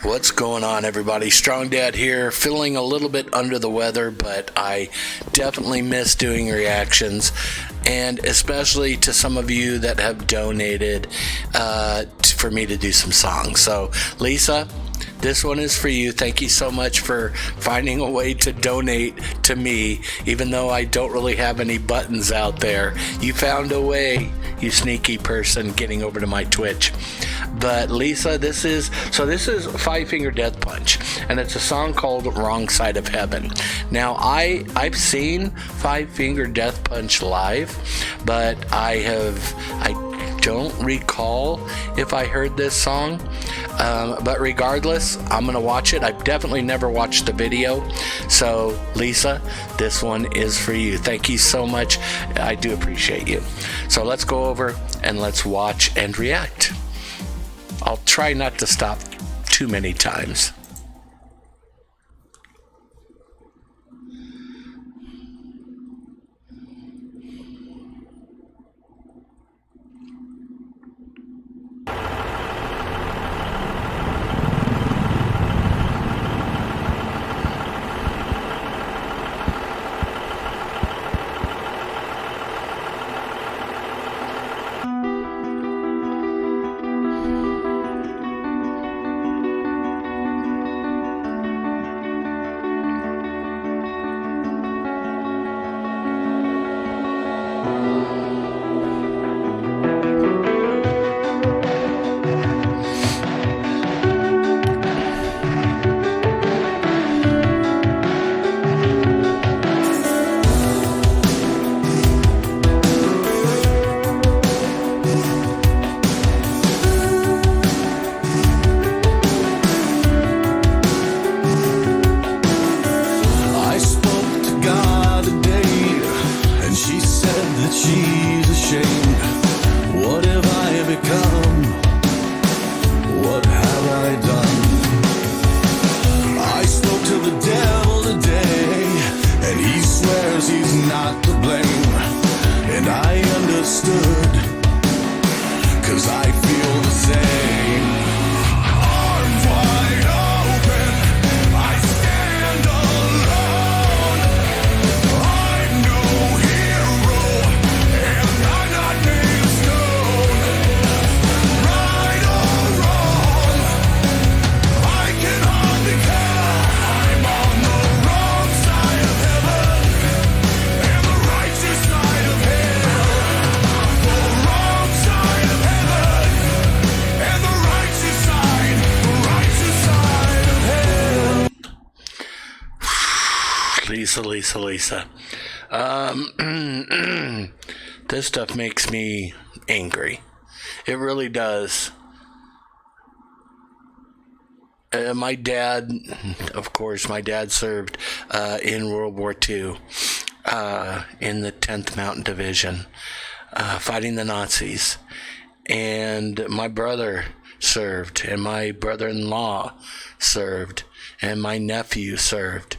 What's going on, everybody? Strong Dad here, feeling a little bit under the weather, but I definitely miss doing reactions, and especially to some of you that have donated for me to do some songs. So, Lisa, this one is for you. Thank you so much for finding a way to donate to me, even though I don't really have any buttons out there. You found a way, you sneaky person, getting over to my Twitch. But Lisa, this is Five Finger Death Punch, and it's a song called Wrong Side of Heaven. Now, I've seen Five Finger Death Punch live, but I don't recall if I heard this song. But regardless, I'm gonna watch it. I've definitely never watched the video. So Lisa, this one is for you. Thank you so much. I do appreciate you. So let's go over and let's watch and react. I'll try not to stop too many times. She's ashamed. What have I become? What have I done? I spoke to the devil today, and he swears he's not to blame. And I understood, 'cause I feel the same. Arms wide open, I stand alone. I'm no hero, and I'm not made of stone. Right or wrong, I can hardly care. I'm on the wrong side of heaven, and the righteous side of hell. The wrong side of heaven, and the righteous side of hell. Lisa. This stuff makes me angry. It really does. My dad, of course, served in World War II in the 10th Mountain Division, fighting the Nazis. And my brother served, and my brother-in-law served, and my nephew served.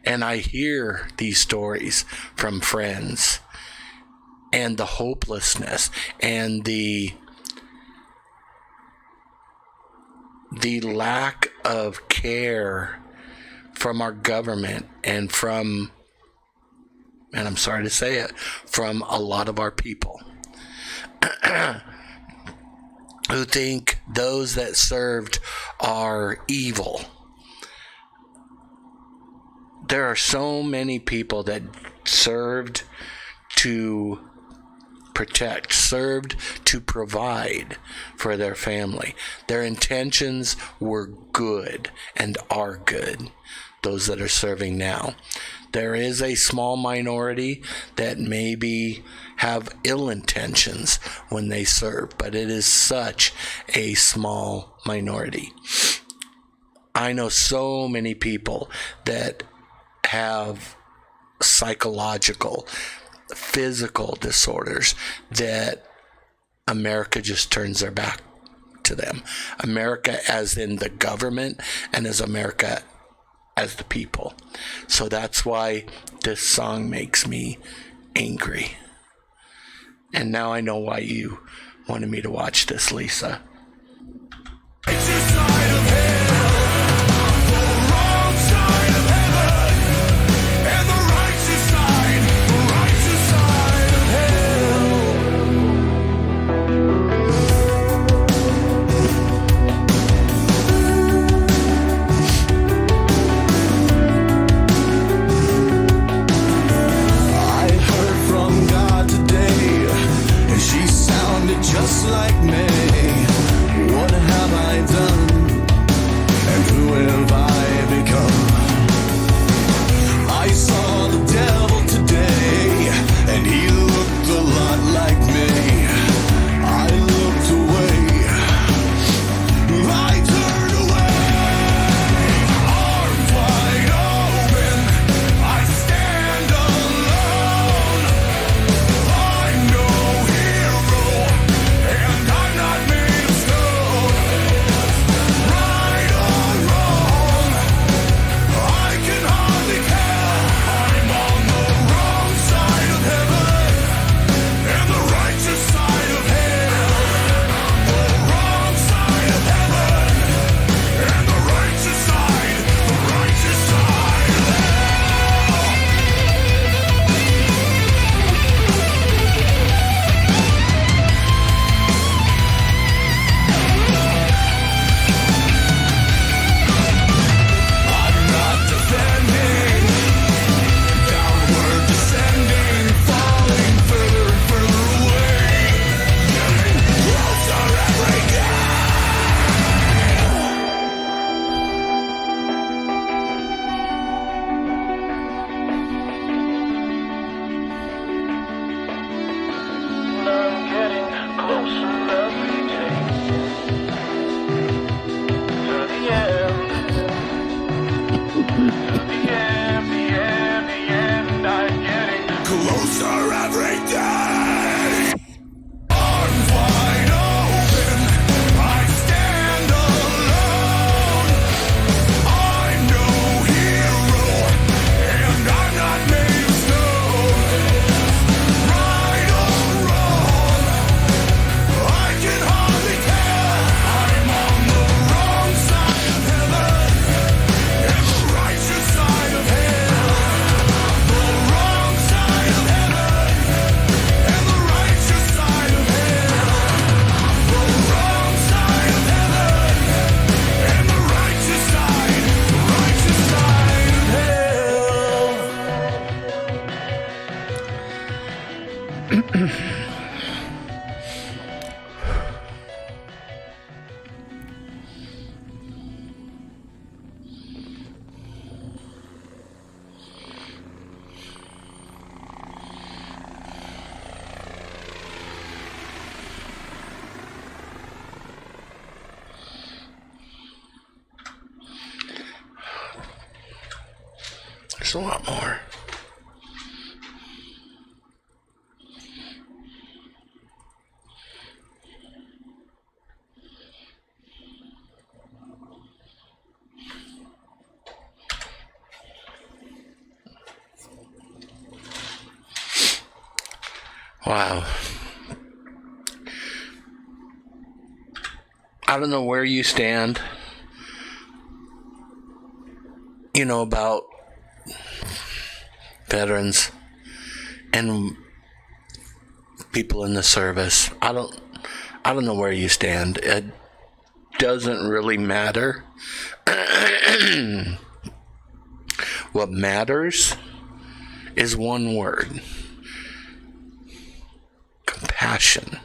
And I hear these stories from friends, and the hopelessness and the lack of care from our government and I'm sorry to say it, from a lot of our people who think those that served are evil. There are so many people that served to protect, served to provide for their family. Their intentions were good and are good, those that are serving now. There is a small minority that maybe have ill intentions when they serve, but it is such a small minority. I know so many people that have psychological, physical disorders that America just turns their back to them. America as in the government, and as America as the people. So that's why this song makes me angry. And now I know why you wanted me to watch this, Lisa. ended just like me. What have I done? And who have I become? I saw the devil today, and he looked a lot like me. I looked away. I turned away. Arms wide open, I stand alone. I'm no hero, and I'm not made of stone. Right or wrong, I can hardly care. I'm on the wrong side of heaven and the righteous side of hell. The wrong side of heaven and the righteous side of hell. I'm not defending, downward descending, falling further and further away, getting closer every day. I'm getting closer every day to the end, to the end, the end, the end. I'm getting Closer every day. Arms wide open, I stand alone. I'm no hero, and I'm not made of stone. Right or wrong, I can hardly care. I'm on the wrong side of heaven and the righteous side of hell. The wrong side of heaven and the righteous side of hell. The wrong side of heaven and the righteous side of hell. There's a lot more. Wow. I don't know where you stand, about veterans and people in the service. I don't know where you stand. It doesn't really matter. What matters is one word: compassion.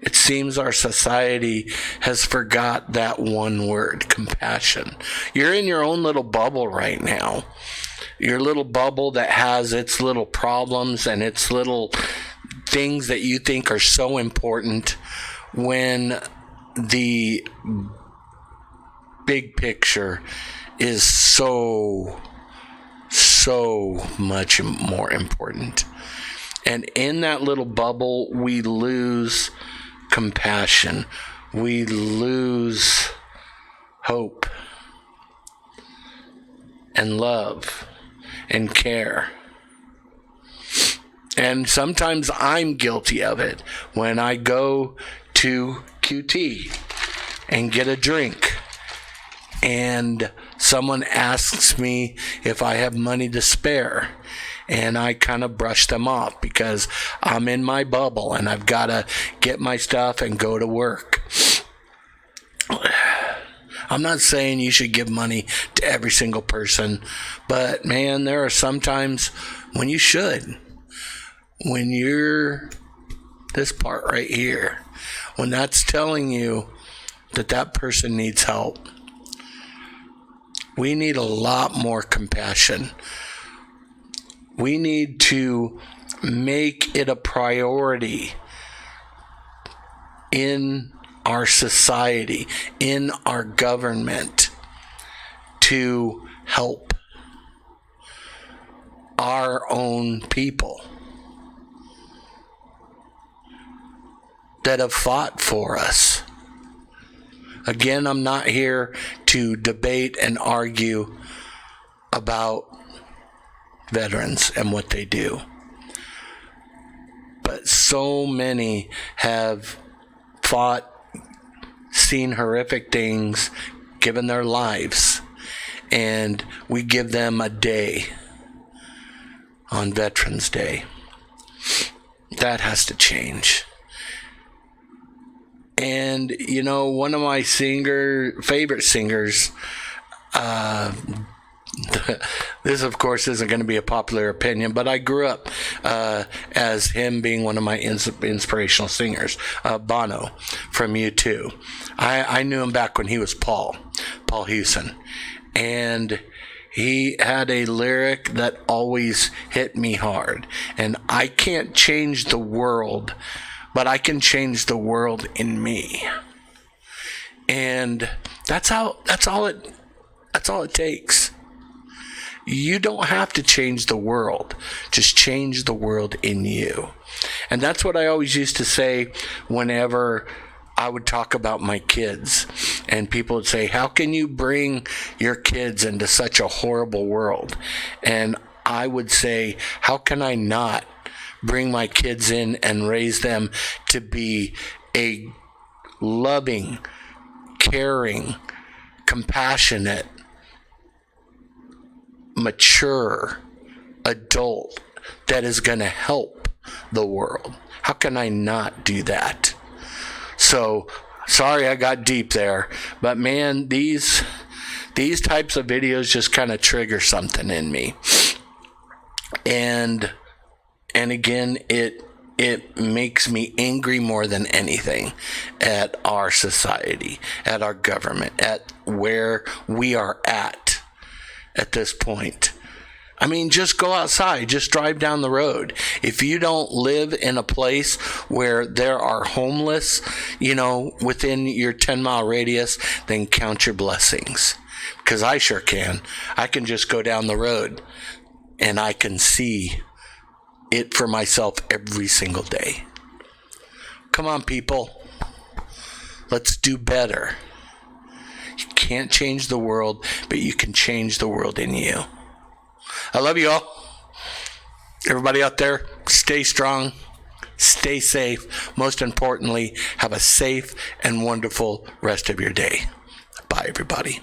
It seems our society has forgot that one word, compassion. You're in your own little bubble right now. Your little bubble that has its little problems and its little things that you think are so important, when the big picture is so much more important. And in that little bubble, we lose compassion. We lose hope and love and care. And sometimes I'm guilty of it when I go to QT and get a drink and someone asks me if I have money to spare, and I kind of brush them off because I'm in my bubble and I've got to get my stuff and go to work. I'm not saying you should give money to every single person, but man, there are some times when you should. when you're this part right here, when that's telling you that that person needs help, we need a lot more compassion. We need to make it a priority in our society, in our government, to help our own people that have fought for us. Again, I'm not here to debate and argue about veterans and what they do. But so many have fought, seen horrific things, given their lives, and we give them a day on Veterans Day. That has to change. And, you know, one of my favorite singers, this, of course, isn't going to be a popular opinion, but I grew up as him being one of my inspirational singers, Bono from U2. I knew him back when he was Paul Hewson. And he had a lyric that always hit me hard. And I can't change the world, but I can change the world in me. And that's all it takes. You don't have to change the world. Just change the world in you. And that's what I always used to say whenever I would talk about my kids. And people would say, how can you bring your kids into such a horrible world? And I would say, how can I not bring my kids in and raise them to be a loving, caring, compassionate, mature adult that is going to help the world? How can I not do that? So, sorry I got deep there, but man, these types of videos just kind of trigger something in me. And again, it makes me angry more than anything at our society, at our government, at where we are at this point. I mean, just go outside, just drive down the road. If you don't live in a place where there are homeless, you know, within your 10-mile radius, then count your blessings. Because I sure can. I can just go down the road and I can see it for myself every single day. Come on, people. Let's do better. You can't change the world, but you can change the world in you. I love you all. Everybody out there, stay strong, stay safe. Most importantly, have a safe and wonderful rest of your day. Bye, everybody.